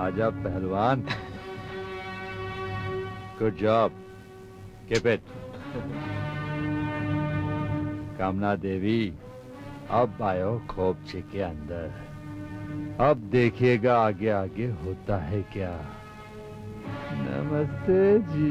आजा पहलवान। Good job, keep it. कामना देवी, अब आयो खोपचे के अंदर। अब देखिएगा आगे आगे होता है क्या। नमस्ते जी।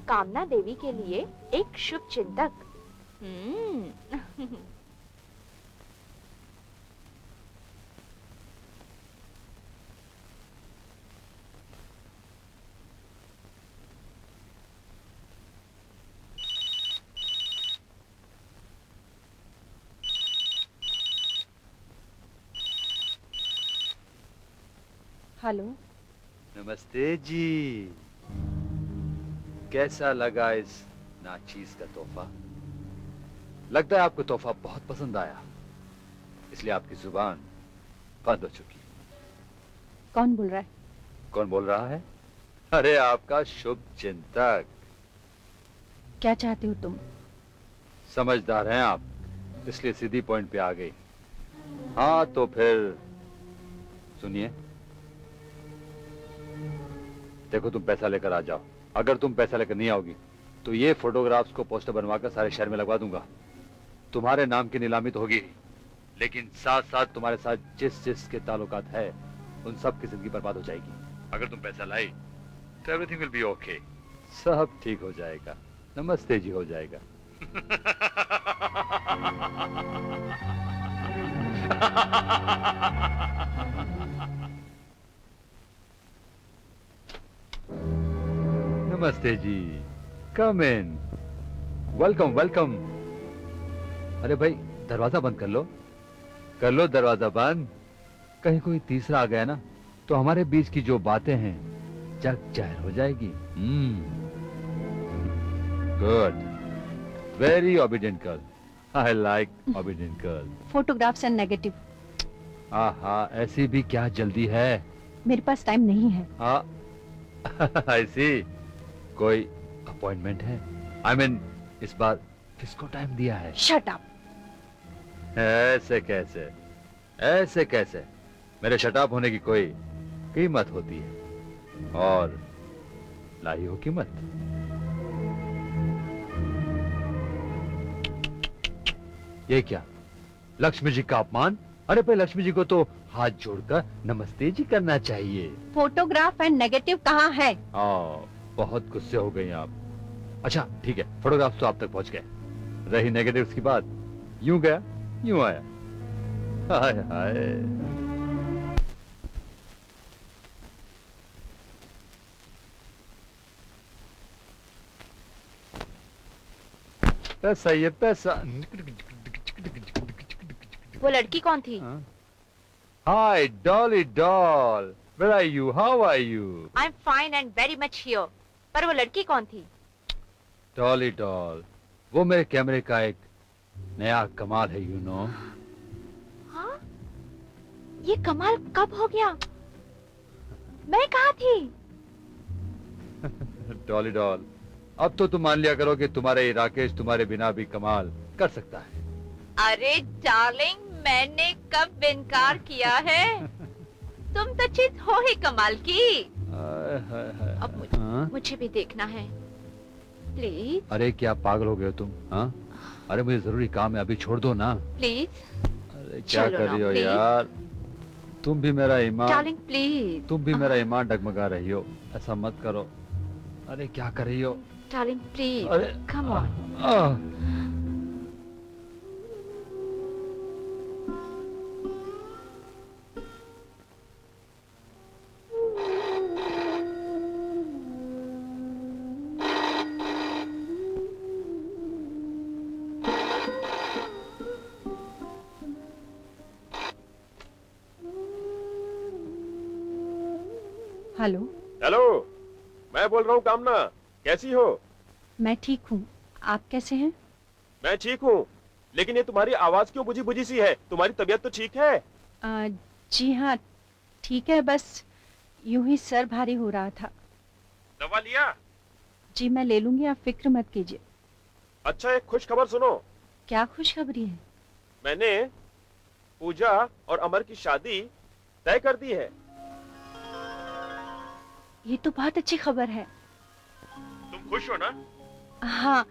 कामना देवी के लिए एक शुभ चिंतक। हेलो। नमस्ते जी। कैसा लगा इस नाचीज का तोहफा? लगता है आपको तोहफा बहुत पसंद आया, इसलिए आपकी जुबान बंद हो चुकी। कौन बोल रहा है? कौन बोल रहा है? अरे आपका शुभ चिंतक। क्या चाहते हो तुम? समझदार हैं आप, इसलिए सीधी पॉइंट पे आ गई। हाँ तो फिर सुनिए। देखो तुम पैसा लेकर आ जाओ। अगर तुम पैसा लेकर नहीं आओगी तो ये फोटोग्राफ्स को पोस्टर बनवाकर सारे शहर में लगवा दूंगा। तुम्हारे नाम की नीलामी तो होगी, लेकिन साथ साथ तुम्हारे साथ जिस जिस के ताल्लुकात है उन सब की जिंदगी बर्बाद हो जाएगी। अगर तुम पैसा लाई तो एवरीथिंग विल बी ओके, सब ठीक हो जाएगा। नमस्ते जी हो जाएगा। नमस्ते जी, कम इन। Welcome welcome. अरे भाई दरवाजा बंद कर लो दरवाजा बंद। कहीं कोई तीसरा आ गया ना तो हमारे बीच की जो बातें हैं जग जाहिर हो जाएगी। Good, very obedient girl. I like obedient girl. Photographs and negative. आहा, ऐसी भी क्या जल्दी है? मेरे पास टाइम नहीं है। आई सी। कोई अपॉइंटमेंट है? आई मीन इस बार किसको टाइम दिया है? Shut up. ऐसे कैसे, ऐसे कैसे? मेरे शटअप होने की कोई कीमत होती है, और लाई हो कीमत। ये क्या, लक्ष्मी जी का अपमान? अरे भाई लक्ष्मी जी को तो हाथ जोड़कर नमस्ते जी करना चाहिए। फोटोग्राफ एंड नेगेटिव कहाँ है? बहुत गुस्से हो गई आप। अच्छा ठीक है, फोटोग्राफ्स तो आप तक पहुंच गए। रही नेगेटिव्स की बात, यूं गया यूं आया। हाय हाय। पैसा, ये पैसा। वो लड़की कौन थी? Hi Dolly doll, where are you, how are you? I am fine and very much here. पर वो लड़की कौन थी? डॉली डॉल, वो मेरे कैमरे का एक नया कमाल है, यू नो। हाँ? ये कमाल कब हो गया? मैं कहाँ थी? डॉली डॉल, अब तो तुम मान लिया करो कि तुम्हारे ये राकेश तुम्हारे बिना भी कमाल कर सकता है। अरे डार्लिंग, मैंने कब इनकार किया है? तुम तो चीज हो ही कमाल की। अब मुझे भी देखना है प्लीज। अरे क्या पागल हो गए हो तुम? हाँ, अरे मुझे जरूरी काम है, अभी छोड़ दो ना प्लीज। अरे क्या कर रही हो यार? तुम भी मेरा ईमान, डार्लिंग प्लीज। तुम भी मेरा ईमान डगमगा रही हो, ऐसा मत करो। अरे क्या कर रही हो? डार्लिंग प्लीज, अरे कम ऑन। हेलो। हेलो, मैं बोल रहा हूँ कामना, कैसी हो? मैं ठीक हूँ, आप कैसे हैं? मैं ठीक हूँ, लेकिन ये तुम्हारी आवाज क्यों बुझी बुझी सी है? तुम्हारी तबीयत तो ठीक है? जी हाँ, ठीक है, बस यूं ही सर भारी हो रहा था। दवा लिया? जी मैं ले लूंगी, आप फिक्र मत कीजिए। अच्छा, एक खुश खबर सुनो। क्या खुशखबरी है? मैंने पूजा और अमर की शादी तय कर दी है। ये तो बहुत अच्छी खबर है। तुम खुश हो ना? हाँ,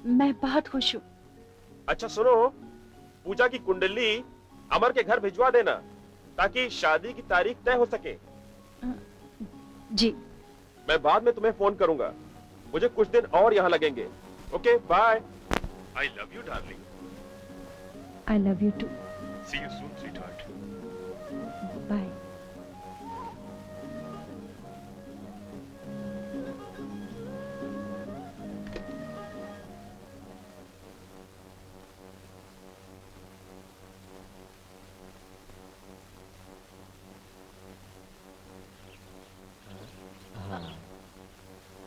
मैं बहुत खुश हूँ। अच्छा सुनो, पूजा की कुंडली अमर के घर भिजवा देना ताकि शादी की तारीख तय हो सके। जी। मैं बाद में तुम्हें फोन करूंगा, मुझे कुछ दिन और यहाँ लगेंगे। Okay, bye. I love you darling. I love you too. See you soon sweetheart. Bye.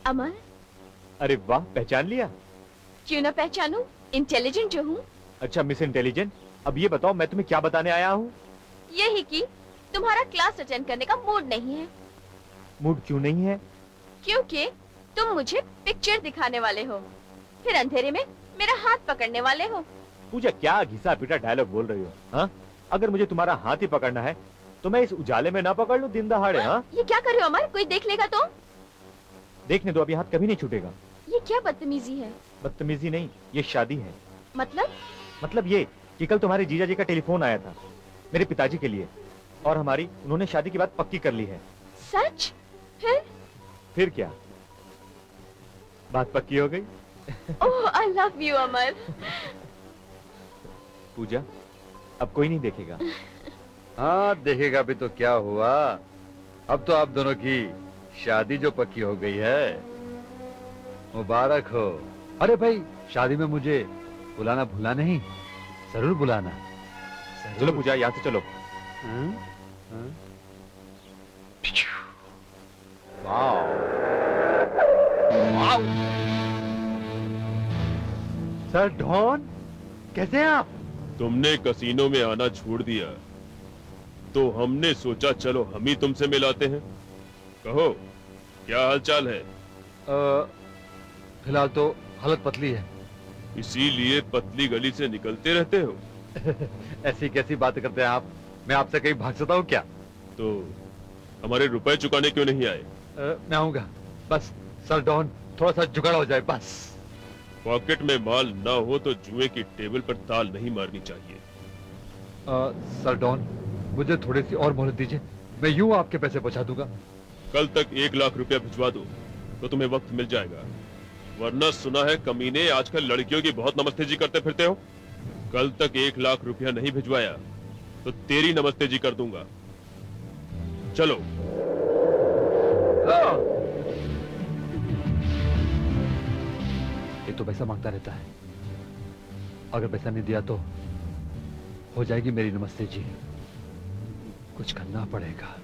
Amar, अरे वाह, पहचान लिया? क्यों ना पहचानूं, इंटेलिजेंट जो हूँ। अच्छा मिस इंटेलिजेंट, अब ये बताओ मैं तुम्हें क्या बताने आया हूँ? यही कि तुम्हारा क्लास अटेंड करने का मूड नहीं है। मूड क्यों नहीं है? क्योंकि तुम मुझे पिक्चर दिखाने वाले हो, फिर अंधेरे में मेरा हाथ पकड़ने वाले हो। पूजा, क्या घिसा पीटा डायलॉग बोल रही हो? हाँ, अगर मुझे तुम्हारा हाथ ही पकड़ना है तो मैं इस उजाले में ना पकड़ लूं दिन दहाड़े? हाँ, ये क्या कर रहे हो अमर, कोई देख लेगा तो? देखने दो, अभी हाथ कभी नहीं छूटेगा। ये क्या बदतमीजी है? बदतमीजी नहीं, ये शादी है। मतलब ये कि कल तुम्हारे जीजा जी का टेलीफोन आया था मेरे पिताजी के लिए, और हमारी उन्होंने शादी की बात पक्की कर ली है। सच? फिर क्या, बात पक्की हो गई। ओह, आई लव यू अमर। पूजा, अब कोई नहीं देखेगा। हाँ, देखेगा भी तो क्या हुआ, अब तो आप दोनों की शादी जो पक्की हो गई है, मुबारक हो। अरे भाई, शादी में मुझे बुलाना भूला नहीं, जरूर बुलाना। चलो पूजा, यहाँ से चलो। सर डॉन, कैसे हैं आप? तुमने कसीनो में आना छोड़ दिया तो हमने सोचा चलो हम ही तुमसे मिलाते हैं। कहो, क्या हालचाल है? फिलहाल तो हालत पतली है। इसीलिए पतली गली से निकलते रहते हो? ऐसी कैसी बात करते हैं आप, मैं आपसे कहीं भाग सकता हूँ क्या? तो हमारे रुपए चुकाने क्यों नहीं आए? मैं आऊंगा, बस सर डॉन थोड़ा सा जुगाड़ हो जाए बस। पॉकेट में माल ना हो तो जुए की टेबल पर ताल नहीं मारनी चाहिए। सर डॉन, मुझे थोड़ी सी और मोहलत दीजिए, मैं यूं आपके पैसे पहुंचा दूंगा। कल तक 1 लाख रुपया भिजवा दो तो तुम्हें वक्त मिल जाएगा, वरना सुना है कमीने आजकल लड़कियों की बहुत नमस्ते जी करते फिरते हो। कल तक 1 लाख रुपया नहीं भिजवाया तो तेरी नमस्ते जी कर दूंगा। चलो। ये तो पैसा मांगता रहता है, अगर पैसा नहीं दिया तो हो जाएगी मेरी नमस्ते जी। कुछ करना पड़ेगा।